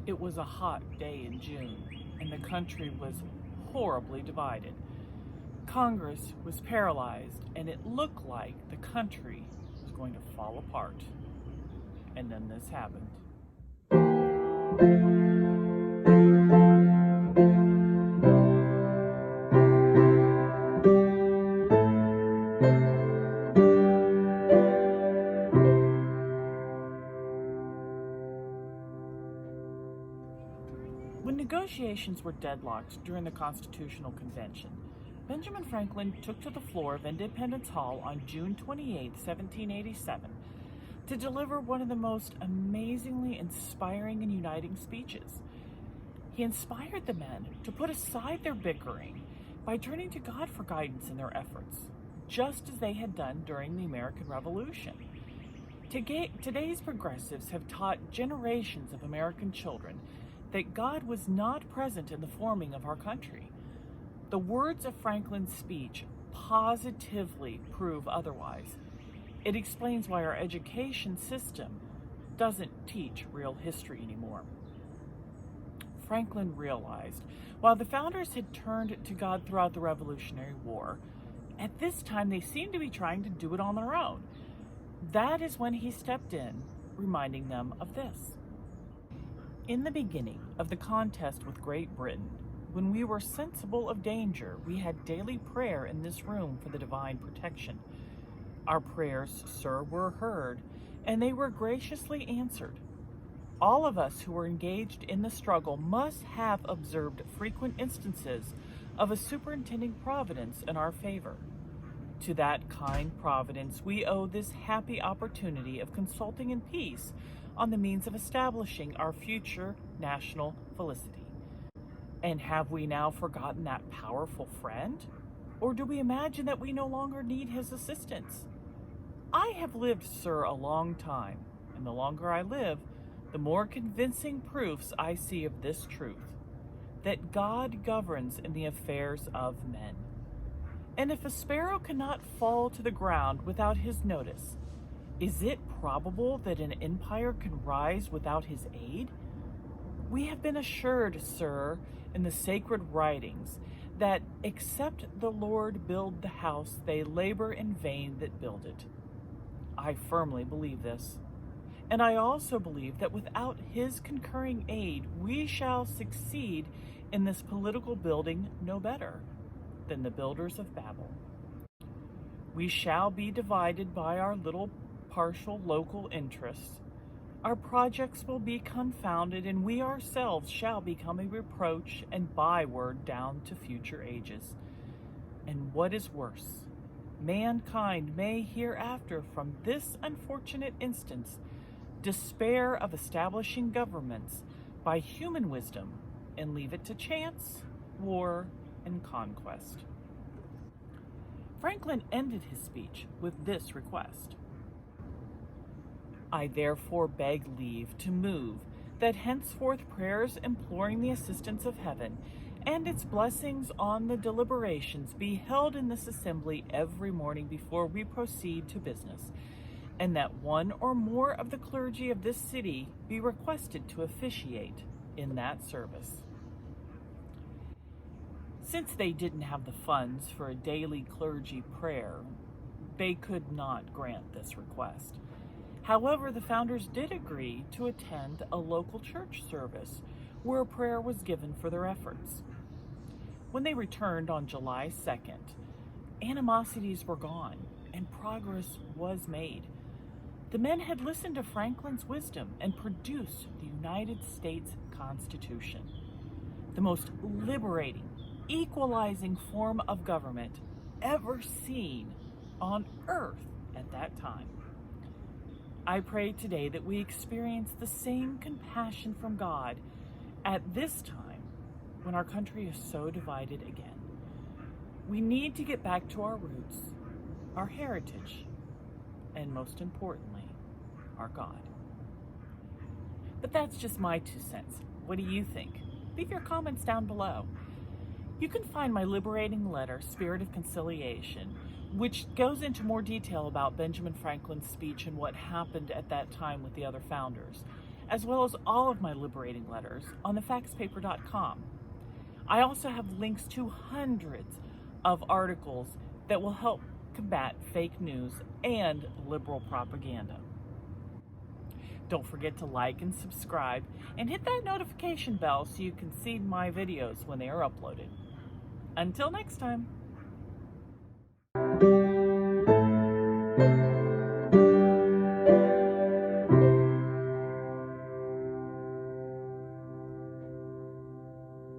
It was a hot day in June, and the country was horribly divided. Congress was paralyzed, and it looked like the country was going to fall apart. And then this happened. When negotiations were deadlocked during the Constitutional Convention, Benjamin Franklin took to the floor of Independence Hall on June 28, 1787, to deliver one of the most amazingly inspiring and uniting speeches. He inspired the men to put aside their bickering by turning to God for guidance in their efforts, just as they had done during the American Revolution. Today's progressives have taught generations of American children that God was not present in the forming of our country. The words of Franklin's speech positively prove otherwise. It explains why our education system doesn't teach real history anymore. Franklin realized, while the founders had turned to God throughout the Revolutionary War, at this time they seemed to be trying to do it on their own. That is when he stepped in, reminding them of this. In the beginning of the contest with Great Britain, when we were sensible of danger, we had daily prayer in this room for the divine protection. Our prayers, sir, were heard, and they were graciously answered. All of us who were engaged in the struggle must have observed frequent instances of a superintending providence in our favor. To that kind providence we owe this happy opportunity of consulting in peace on the means of establishing our future national felicity. And have we now forgotten that powerful friend? Or do we imagine that we no longer need his assistance? I have lived, sir, a long time, and the longer I live, the more convincing proofs I see of this truth, that God governs in the affairs of men. And if a sparrow cannot fall to the ground without his notice, is it probable that an empire can rise without his aid? We have been assured, sir, in the sacred writings, that except the Lord build the house, they labor in vain that build it. I firmly believe this. And I also believe that without his concurring aid, we shall succeed in this political building no better than the builders of Babel. We shall be divided by our little partial local interests. Our projects will be confounded, and we ourselves shall become a reproach and byword down to future ages. And what is worse, mankind may hereafter, from this unfortunate instance, despair of establishing governments by human wisdom and leave it to chance, war, and conquest. Franklin ended his speech with this request. I therefore beg leave to move that henceforth prayers imploring the assistance of heaven and its blessings on the deliberations be held in this assembly every morning before we proceed to business, and that one or more of the clergy of this city be requested to officiate in that service. Since they didn't have the funds for a daily clergy prayer, they could not grant this request. However, the founders did agree to attend a local church service where a prayer was given for their efforts. When they returned on July 2nd, animosities were gone and progress was made. The men had listened to Franklin's wisdom and produced the United States Constitution, the most liberating, equalizing form of government ever seen on earth at that time. I pray today that we experience the same compassion from God at this time when our country is so divided again. We need to get back to our roots, our heritage, and most importantly, our God. But that's just my 2 cents. What do you think? Leave your comments down below. You can find my liberating letter, Spirit of Conciliation, which goes into more detail about Benjamin Franklin's speech and what happened at that time with the other founders, as well as all of my liberating letters on thefaxpaper.com. I also have links to hundreds of articles that will help combat fake news and liberal propaganda. Don't forget to like and subscribe and hit that notification bell so you can see my videos when they are uploaded. Until next time.